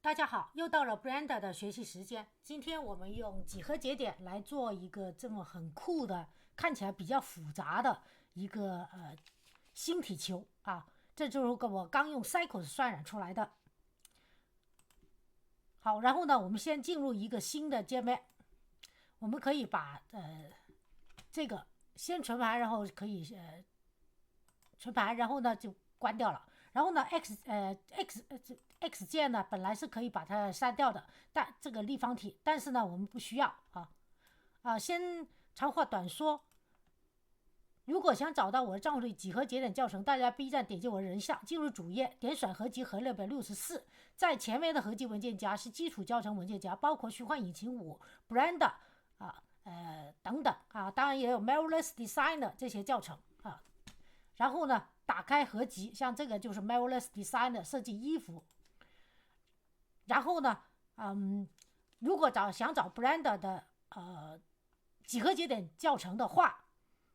大家好，又到了 Brenda 的学习时间。今天我们用几何节点来做一个这么很酷的、看起来比较复杂的一个星体球啊，这就是我刚用 Cycles 渲染出来的。好，然后呢，我们先进入一个新的界面，我们可以把这个先存盘，然后可以存盘，然后呢就关掉了。然后呢，X 键呢本来是可以把它删掉的，但这个立方体，但是呢我们不需要先长话短说。如果想找到我的账户里几何节点教程，大家 B 站点击我的人像，进入主页，点选合集和664，在前面的合集文件夹是基础教程文件夹，包括虚幻引擎5、Blender 等等当然也有 Marvelous Designer 这些教程然后呢，打开合集，像这个就是 Marvelous Designer 设计衣服。然后呢，如果想找 Blender 的几何节点教程的话，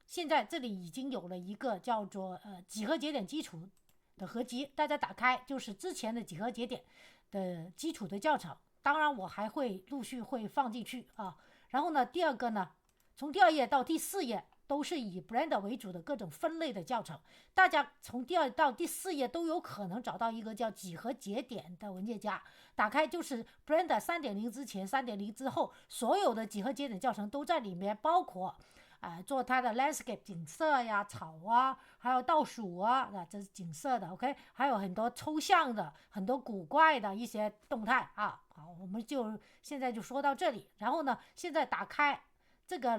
现在这里已经有了一个叫做几何节点基础的合集，大家打开就是之前的几何节点的基础的教程。当然我还会陆续会放进去然后呢，第二个呢，从第2页到第4页都是以 Blender 为主的各种分类的教程，大家从第2到第4页都有可能找到一个叫几何节点的文件夹，打开就是 Blender 3.0 之前 3.0 之后所有的几何节点教程都在里面，包括做它的 landscape 景色呀、草还有倒数这是景色的 OK， 还有很多抽象的、很多古怪的一些动态好，我们就现在就说到这里。然后呢，现在打开这个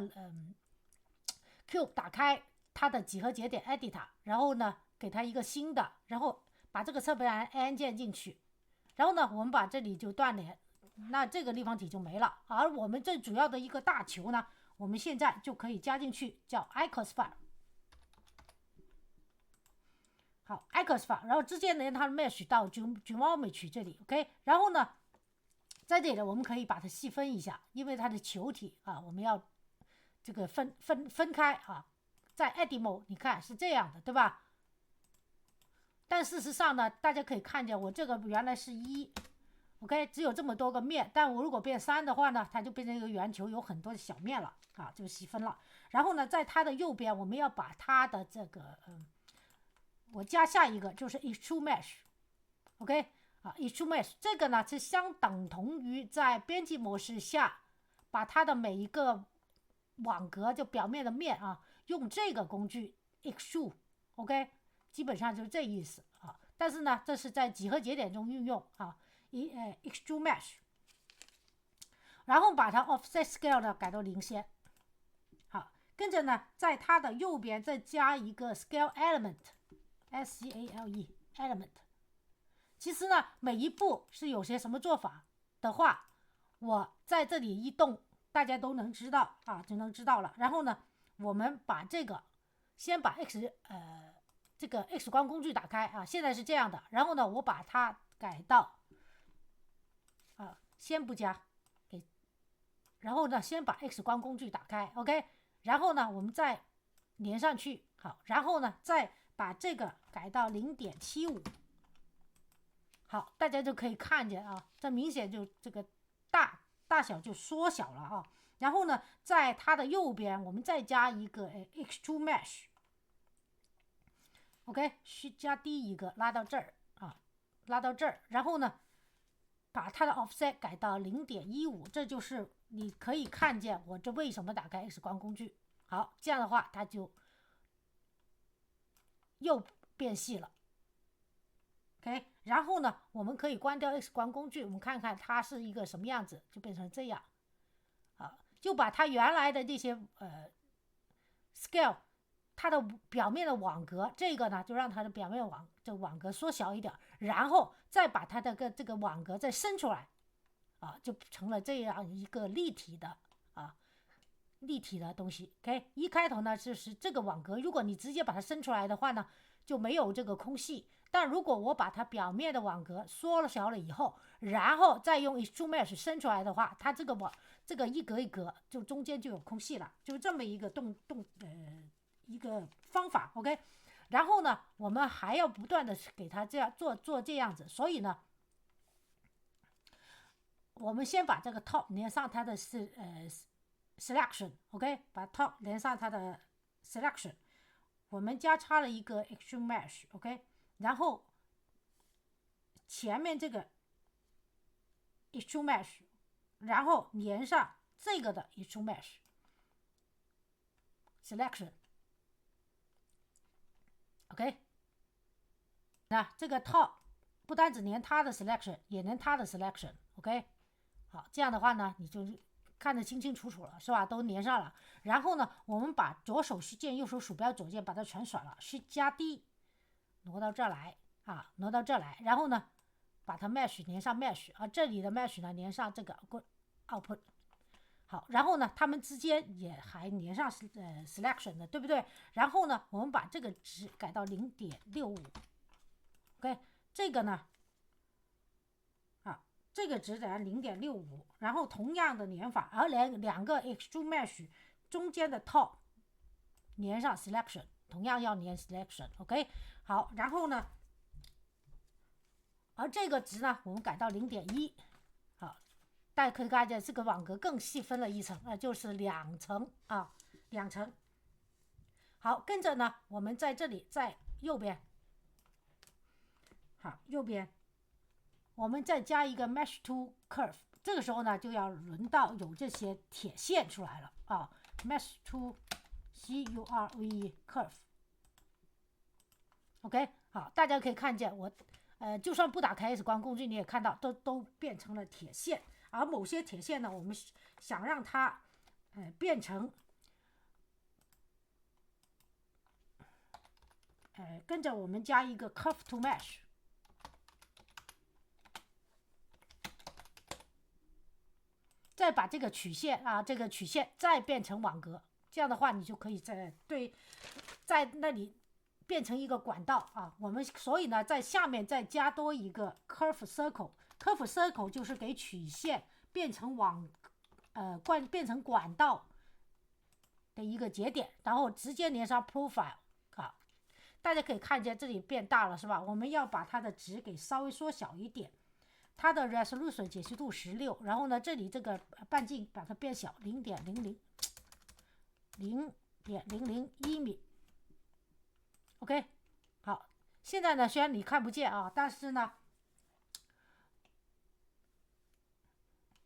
Cube， 打开它的几何节点 Editor， 然后呢给它一个新的，然后把这个侧边按键进去，然后呢我们把这里就断联，那这个立方体就没了。而我们最主要的一个大球呢，我们现在就可以加进去，叫 Icosphere。 好 Icosphere， 然后直接连它 mesh 到 Geometry 这里 OK。 然后呢在这里我们可以把它细分一下，因为它的球体我们要这个分开在 Edit Mode 你看是这样的对吧？但事实上呢，大家可以看见我这个原来是1 OK， 只有这么多个面，但我如果变3的话呢，它就变成一个圆球，有很多的小面了就细分了。然后呢，在它的右边，我们要把它的这个我加下一个就是 Extrude Mesh OK Extrude Mesh 这个呢是相等同于在编辑模式下把它的每一个网格就表面的面用这个工具 Extrude OK， 基本上就是这意思但是呢，这是在几何节点中运用Extrude Mesh， 然后把它 Offset Scale 呢改到0线。好，跟着呢，在它的右边再加一个 Scale Element SCALE Element。 其实呢，每一步是有些什么做法的话，我在这里一动，大家都能知道就能知道了。然后呢，我们把这个先把这个 X 光工具打开现在是这样的。然后呢，我把它改到先不加然后呢，先把 X 光工具打开 OK， 然后呢，我们再连上去好，然后呢，再把这个改到 0.75。 好，大家就可以看见这明显就这个大小就缩小了然后呢，在它的右边我们再加一个Extrude Mesh OK， 加低一个拉到这儿拉到这儿，然后呢把它的 offset 改到 0.15， 这就是你可以看见我这为什么打开 X 光工具。好，这样的话它就又变细了 OK。 然后呢我们可以关掉 X 光工具，我们看看它是一个什么样子，就变成这样就把它原来的这些scale 它的表面的网格，这个呢就让它的表面网格缩小一点，然后再把它的这个网格再伸出来就成了这样一个立体的东西 OK。 一开头呢就是这个网格，如果你直接把它伸出来的话呢，就没有这个空隙，但如果我把它表面的网格缩小了以后，然后再用 Extrude Mesh 伸出来的话，它这个一格一格就中间就有空隙了，就是这么一个一个方法 OK。 然后呢我们还要不断的给它这样做这样子，所以呢我们先把这个 top 连上它的selection，OK， 把 top 连上它的 selection， 我们加插了一个 extrude mesh，OK， 然后前面这个 extrude mesh， 然后连上这个的 extrude mesh selection，OK， 那这个 top 不单只连它的 selection， 也连它的 selection，OK， 好，这样的话呢，你就看得清清楚楚了，是吧？都连上了。然后呢，我们把左手Shift键、右手鼠标左键把它全甩了，Shift加 D， 挪到这儿来啊，挪到这儿来。然后呢，把它 Mesh 连上 Mesh， 这里的 Mesh 呢连上这个 Output。好，然后呢，它们之间也还连上selection 的，对不对？然后呢，我们把这个值改到 0.65，OK， 这个呢，这个值在 0.65， 然后同样的连法，而两个 extrude mesh 中间的 top 连上 selection， 同样要连 selection，OK， 好，然后呢，而这个值呢，我们改到 0.1， 好，大家可以看见这个网格更细分了一层，就是2层啊，2层。好，跟着呢，我们在这里在右边，好，右边。我们再加一个 Mesh to Curve， 这个时候呢，就要轮到有这些铁线出来了啊。Mesh to Curve， OK， 好，大家可以看见我，就算不打开 X 光工具，你也看到都变成了铁线。而某些铁线呢，我们想让它，变成，跟着我们加一个 Curve to Mesh。再把这个曲线再变成网格，这样的话你就可以在那里变成一个管道啊。我们所以呢，在下面再加多一个 curve circle，curve circle 就是给曲线变成变成管道的一个节点，然后直接连上 profile 啊。大家可以看见这里变大了，是吧？我们要把它的值给稍微缩小一点。它的 resolution 解析度16，然后呢，这里这个半径把它变小 0.001 米 ，OK， 好，现在呢，虽然你看不见啊，但是呢，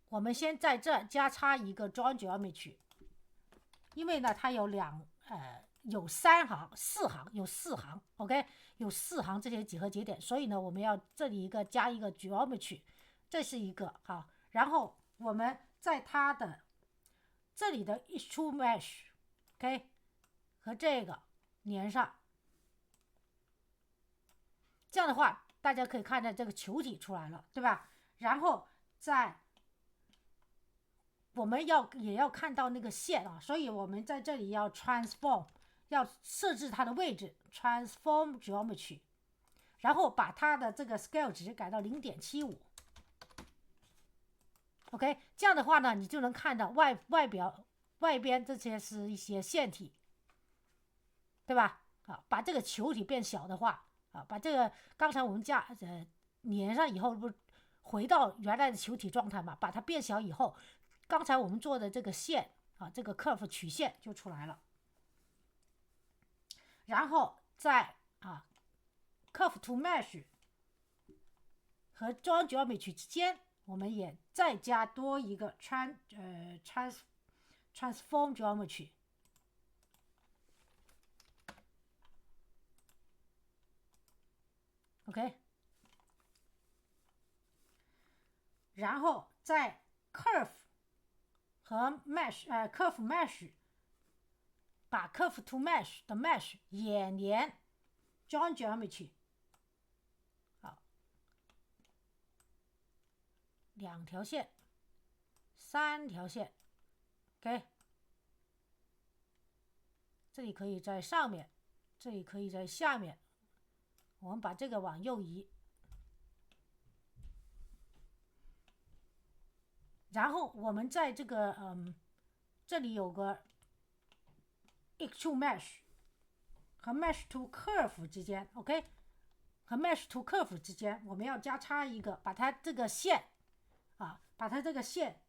我们先在这加插一个 join geometry， 因为呢，它有有4行 ，OK， 有4行这些几何节点，所以呢，我们要这里加一个 geometry， 这是一个好，然后我们在它的这里的 extrude mesh，OK， 和这个连上，这样的话，大家可以看见这个球体出来了，对吧？然后我们也要看到那个线啊，所以我们在这里要 transform。要设置它的位置 ，transform geometry， 然后把它的这个 scale 值改到 0.75。OK， 这样的话呢，你就能看到外边这些是一些线体，对吧？啊，把这个球体变小的话，啊，把这个刚才我们连上以后，不是回到原来的球体状态嘛？把它变小以后，刚才我们做的这个线啊，这个 curve 曲线就出来了。然后在curve to mesh 和 join geometry 之间，我们也再加多一个 transform geometry。OK， 然后在 curve 和 curve mesh。把 curve to mesh 的 mesh 也连 join geometry， 好，2条线，3条线 ，OK， 这里可以在上面，这里可以在下面，我们把这个往右移，然后我们在这个这里有个extrude mesh 和 mesh to curve 之间 ，OK， 和 mesh to curve 之间，我们要加插一个，把它这个线把它这个线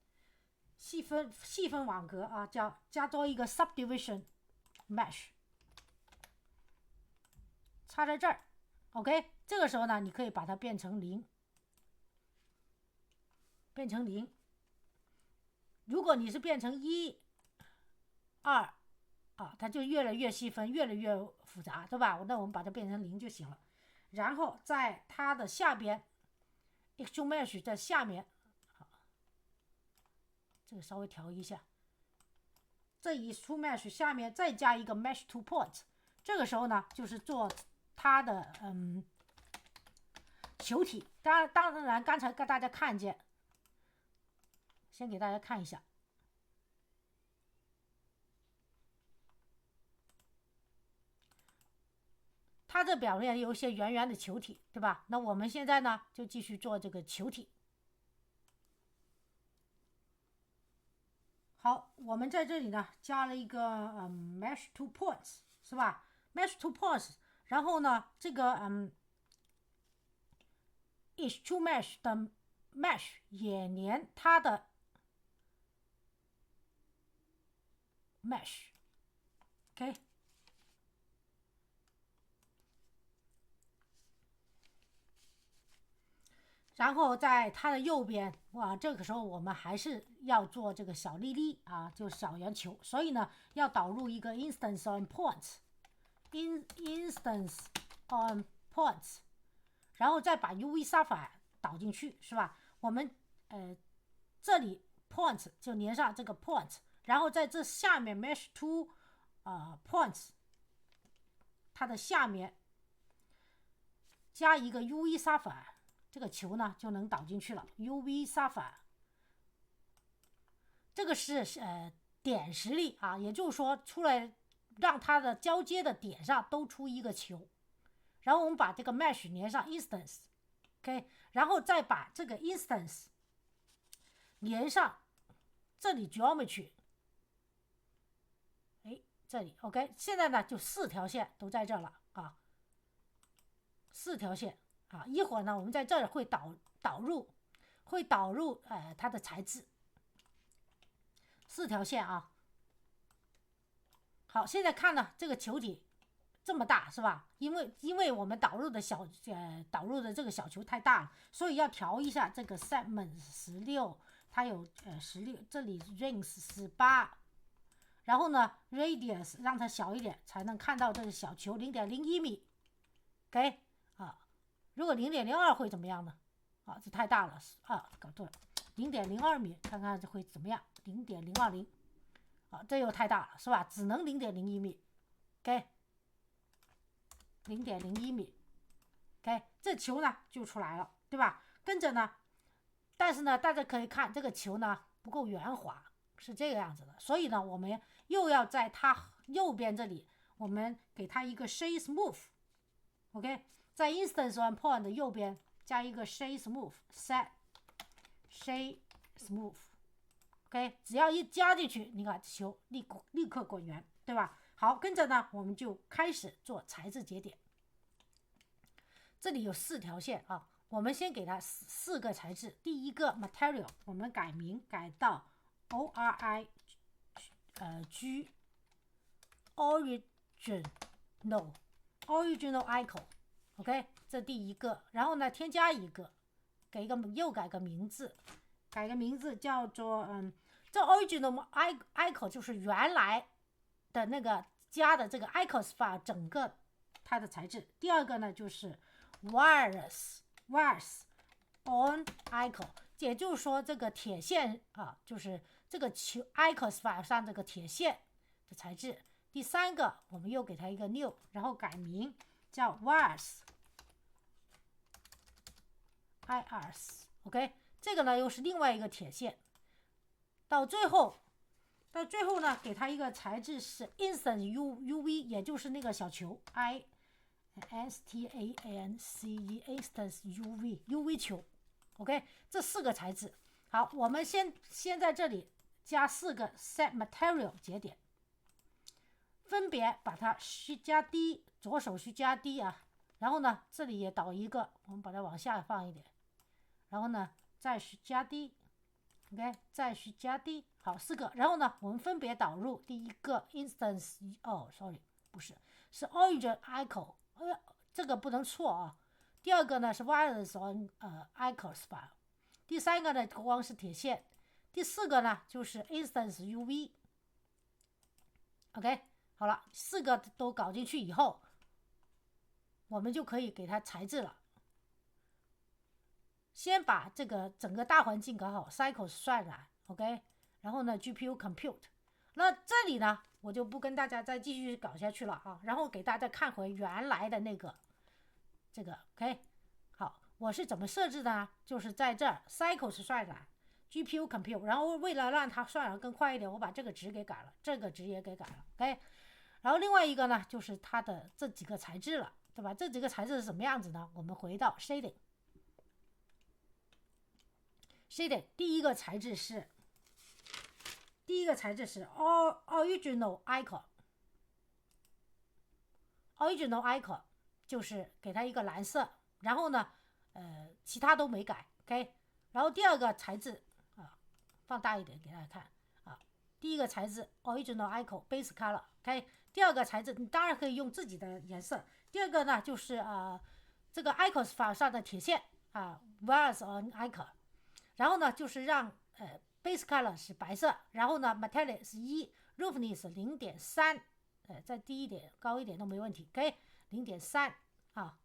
细分网格啊，加多一个 subdivision mesh， 插在这儿。OK， 这个时候呢，你可以把它变成0，变成0。如果你是变成1、2它就越来越细分，越来越复杂，对吧？那我们把它变成0就行了。然后在它的下边 extrude mesh 在下面，这个稍微调一下，这一 extrude mesh 下面再加一个 mesh to point， 这个时候呢就是做它的球体。当然刚才大家看见，先给大家看一下，它这表面有一些圆圆的球体，对吧？那我们现在呢就继续做这个球体。好，我们在这里呢加了一个mesh to points， 是吧 ？mesh to points， 然后呢这个extrude mesh 的 mesh 也连它的 mesh，OK。然后在它的右边，哇，这个时候我们还是要做这个小粒粒啊，就小圆球，所以呢，要导入一个 instance on points，instance on points， 然后再把 UV sapphire 导进去，是吧？我们这里 points 就连上这个 point， 然后在这下面 mesh to points， 它的下面加一个 UV sapphire。这个球呢就能导进去了 ，UV sapphire， 这个是点实力啊，也就是说出来让它的交接的点上都出一个球，然后我们把这个 mesh 连上 instance，OK， 然后再把这个 instance 连上这里 geometry， 这里 OK， 现在呢就4条线都在这了啊，4条线。一会儿呢，我们在这儿会导入它的材质，4条线啊。好，现在看呢，这个球体这么大是吧？因为我们导入的这个小球太大了，所以要调一下这个 segment 16，它有16，这里 range 18，然后呢 radius 让它小一点，才能看到这个小球 0.01 米。OK。如果 0.02 会怎么样呢？这太大了搞对了 0.02 米，看看这会怎么样 0.020 这又太大了是吧？只能 0.01 米 OK， 0.01 米 OK， 这球呢就出来了，对吧？跟着呢，但是呢大家可以看这个球呢不够圆滑，是这个样子的，所以呢我们又要在它右边这里，我们给它一个 shade smooth OK，在 instance on point 的右边加一个 shade smooth， set shade smooth OK， 只要一加进去，你看球立刻滚圆，对吧？好，跟着呢我们就开始做材质节点。这里有4条线啊，我们先给它4个材质。第一个 material 我们改名改到 ORIG original icon OK， 这第一个，然后呢，添加一个，又改个名字，叫做这 original icon 就是原来的那个加的这个 icosfile 整个它的材质。第二个呢就是 wires on icon， 也就是说这个铁线就是这个球 icosfile 上这个铁线的材质。第三个我们又给它一个 new， 然后改名叫 wires OK， 这个呢又是另外一个铁线。到最后呢，给它一个材质是 instant UV， 也就是那个小球 INSTANCE instance UV 球 OK， 这4个材质。好，我们先在这里加4个 set material 节点，分别把它Shift加 D， 左手Shift加 D 然后呢这里也导一个，我们把它往下放一点，然后呢再Shift加 D OK， 再去加 D， 好，4个。然后呢，我们分别导入第一个 instance， sorry， 不是，是 origin echo， 这个不能错啊。第二个呢是 wireless on echoes file， 第三个呢光是铁线，第四个呢就是 instance UV。OK， 好了，4个都搞进去以后，我们就可以给它裁制了。先把这个整个大环境搞好 ，cycles 渲染 ，OK， 然后呢 GPU compute， 那这里呢我就不跟大家再继续搞下去了啊，然后给大家看回原来的那个这个 OK， 好，我是怎么设置的呢？就是在这儿 cycles 渲染 GPU compute， 然后为了让它渲染更快一点，我把这个值给改了，这个值也给改了 ，OK， 然后另外一个呢就是它的这几个材质了，对吧？这几个材质是什么样子呢？我们回到 shading。第一个材质是 original ichor，original ichor 就是给它一个蓝色，然后呢其他都没改 OK， 然后第二个材质啊，放大一点给大家看啊，第一个材质 original ichor base color OK， 第二个材质你当然可以用自己的颜色，第二个呢就是这个 ichor 法上的铁线啊 wires on ichor，然后呢，就是让base color 是白色，然后呢 metallic 是1 roughness 0.3，再低一点高一点都没问题 OK， 0.3啊，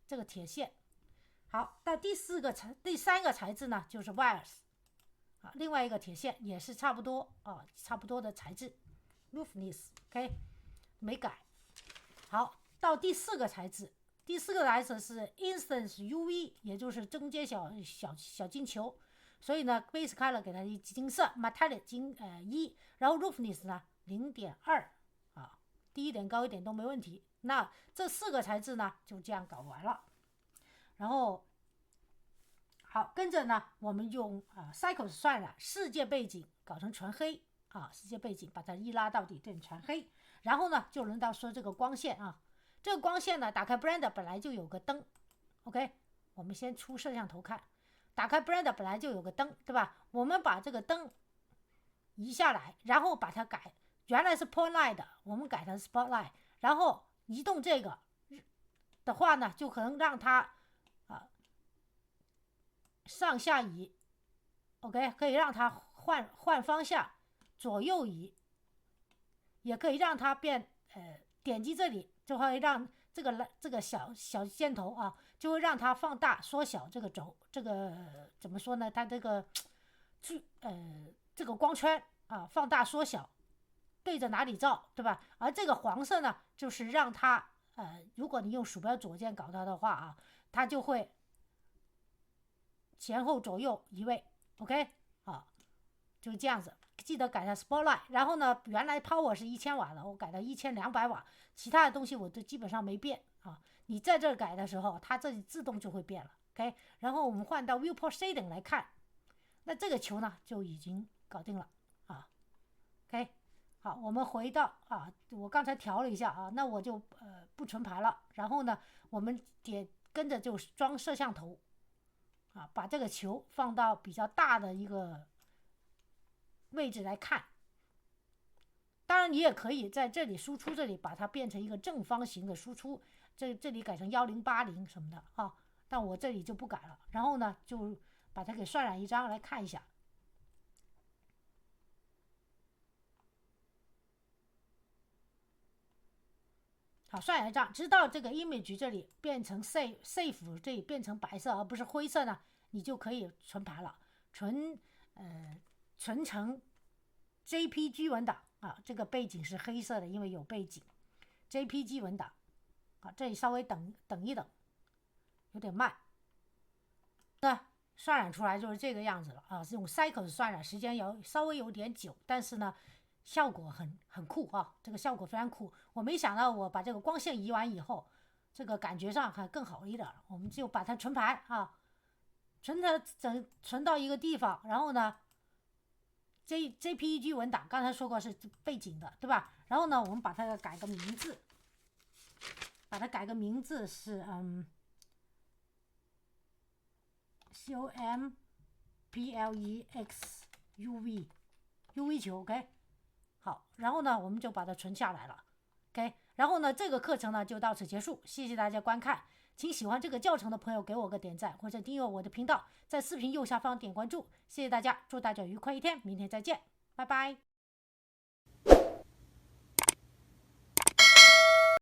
这个铁线。好，到第三个材质呢就是 wires 啊，另外一个铁线也是差不多啊，差不多的材质 roughness OK， 没改。好，到第四个材质是 instance UV， 也就是中间小金球，所以呢 base color 给它一金色 metallic 1，然后 roughness 呢 0.2 啊，低一点高一点都没问题。那这4个材质呢就这样搞完了。然后好，跟着呢我们用cycles 渲染世界背景搞成纯黑啊，世界背景把它一拉到底变全黑，然后呢就轮到说这个光线啊。这个光线呢，打开 Blender 本来就有个灯 ，OK， 我们先出摄像头看，打开 Blender 本来就有个灯，对吧？我们把这个灯移下来，然后把它改，原来是 point light 的，我们改成 spotlight， 然后移动这个的话呢，就可能让它上下移 ，OK， 可以让它换方向，左右移，也可以让它变点击这里就会让这个小箭头啊，就会让它放大缩小这个轴，这个怎么说呢？它这个这个光圈啊放大缩小，对着哪里照，对吧？而这个黄色呢，就是让它如果你用鼠标左键搞它的话啊，它就会前后左右移位 ，OK 啊，就是这样子。记得改成 Spotlight， 然后呢，原来 Power 是1000瓦的，我改到1200瓦，其他的东西我都基本上没变啊。你在这改的时候，它这里自动就会变了 ，OK。然后我们换到 Viewport Shading 来看，那这个球呢就已经搞定了啊 ，OK。好，我们回到我刚才调了一下啊，那我就不存盘了。然后呢，我们跟着就装摄像头啊，把这个球放到比较大的一个位置来看，当然你也可以在这里输出这里把它变成一个正方形的输出，这里改成1080什么的啊，但我这里就不改了。然后呢，就把它给渲染一张来看一下。好，渲染一张，直到这个 image 这里变成 safe 这里变成白色而不是灰色呢，你就可以存盘了，存成 JPG 文档啊，这个背景是黑色的，因为有背景 JPG 文档啊，这里稍微等一等，有点慢。那渲染出来就是这个样子了啊，是用 cycles 渲染，时间稍微有点久，但是呢效果很酷啊，这个效果非常酷。我没想到我把这个光线移完以后，这个感觉上还更好一点了。我们就把它存盘啊，存到一个地方，然后呢JPEG 文档刚才说过是背景的，对吧？然后呢我们把它改个名字，是COM UV 球 OK。 好，然后呢我们就把它存下来了 OK。 然后呢这个课程呢就到此结束，谢谢大家观看，请喜欢这个教程的朋友给我个点赞或者订阅我的频道，在视频右下方点关注，谢谢大家，祝大家愉快一天，明天再见，拜拜。